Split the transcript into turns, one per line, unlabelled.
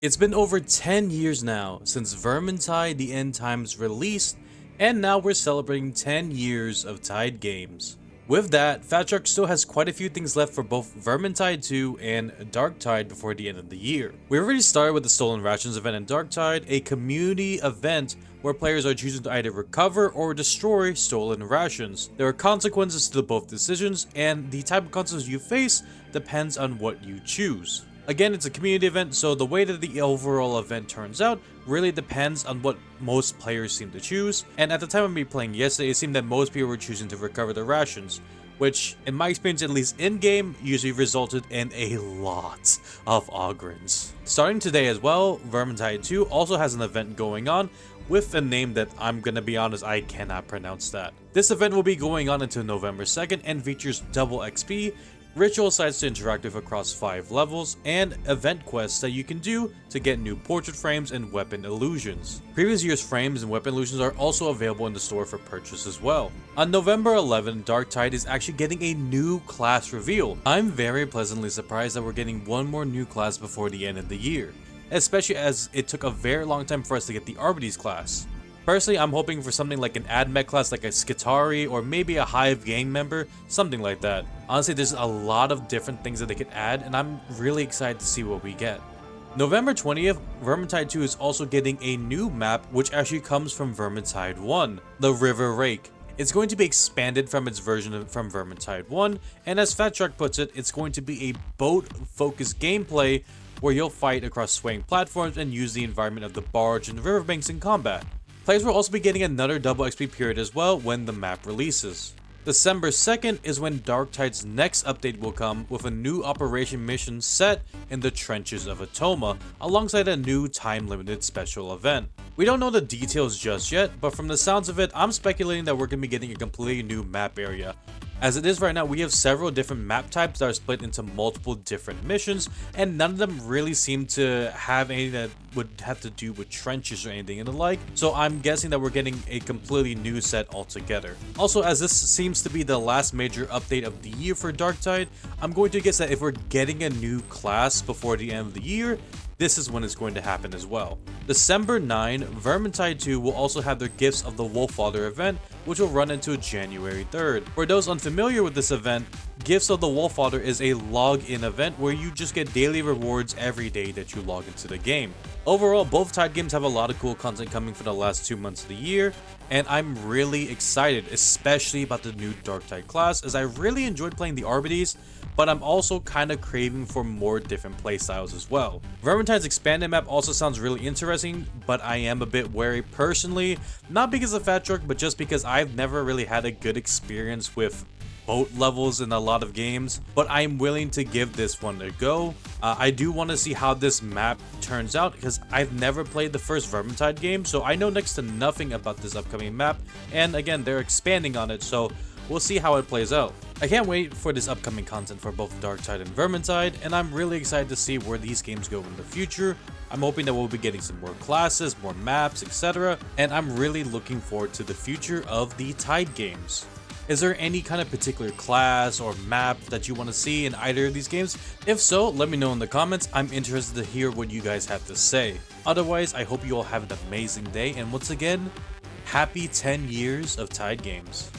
It's been over 10 years now since Vermintide the End Times released, and now we're celebrating 10 years of Tide games. With that, Fat Shark still has quite a few things left for both Vermintide 2 and Darktide before the end of the year. We already started with the Stolen Rations event in Darktide, a community event where players are choosing to either recover or destroy stolen rations. There are consequences to both decisions, and the type of consequences you face depends on what you choose. Again, it's a community event, so the way that the overall event turns out really depends on what most players seem to choose, and at the time of me playing yesterday, it seemed that most people were choosing to recover their rations, which, in my experience at least in-game, usually resulted in a lot of Ogrins. Starting today as well, Vermintide 2 also has an event going on with a name that I'm gonna be honest, I cannot pronounce that. This event will be going on until November 2nd and features double XP, ritual sites to interact with across 5 levels, and event quests that you can do to get new portrait frames and weapon illusions. Previous year's frames and weapon illusions are also available in the store for purchase as well. On November 11, Darktide is actually getting a new class reveal. I'm very pleasantly surprised that we're getting one more new class before the end of the year, especially as it took a very long time for us to get the Arbites class. Personally, I'm hoping for something like an AdMech class like a Skitari or maybe a Hive gang member, something like that. Honestly, there's a lot of different things that they could add, and I'm really excited to see what we get. November 20th, Vermintide 2 is also getting a new map which actually comes from Vermintide 1, the River Rake. It's going to be expanded from its version from Vermintide 1, and as Fat Shark puts it, it's going to be a boat-focused gameplay where you'll fight across swaying platforms and use the environment of the barge and riverbanks in combat. Players will also be getting another double XP period as well when the map releases. December 2nd is when Darktide's next update will come with a new operation mission set in the trenches of Atoma alongside a new time-limited special event. We don't know the details just yet, but from the sounds of it, I'm speculating that we're going to be getting a completely new map area. As it is right now, we have several different map types that are split into multiple different missions, and none of them really seem to have anything that would have to do with trenches or anything and the like, so I'm guessing that we're getting a completely new set altogether. Also, as this seems to be the last major update of the year for Darktide, I'm going to guess that if we're getting a new class before the end of the year, this is when it's going to happen as well. December 9, Vermintide 2 will also have their Gifts of the Wolffather event, which will run until January 3rd. For those unfamiliar with this event, Gifts of the Wolffather is a log-in event where you just get daily rewards every day that you log into the game. Overall, both Tide games have a lot of cool content coming for the last 2 months of the year, and I'm really excited, especially about the new Darktide class, as I really enjoyed playing the Arbites, but I'm also kind of craving for more different playstyles as well. Vermintide's expanded map also sounds really interesting, but I am a bit wary personally, not because of Fat Shark, but just because I've never really had a good experience with boat levels in a lot of games, but I'm willing to give this one a go. I do want to see how this map turns out because I've never played the first Vermintide game, so I know next to nothing about this upcoming map, and again, they're expanding on it, so we'll see how it plays out. I can't wait for this upcoming content for both Darktide and Vermintide, and I'm really excited to see where these games go in the future. I'm hoping that we'll be getting some more classes, more maps, etc., and I'm really looking forward to the future of the Tide games. Is there any kind of particular class or map that you want to see in either of these games? If so, let me know in the comments. I'm interested to hear what you guys have to say. Otherwise, I hope you all have an amazing day, and once again, happy 10 years of Tide games.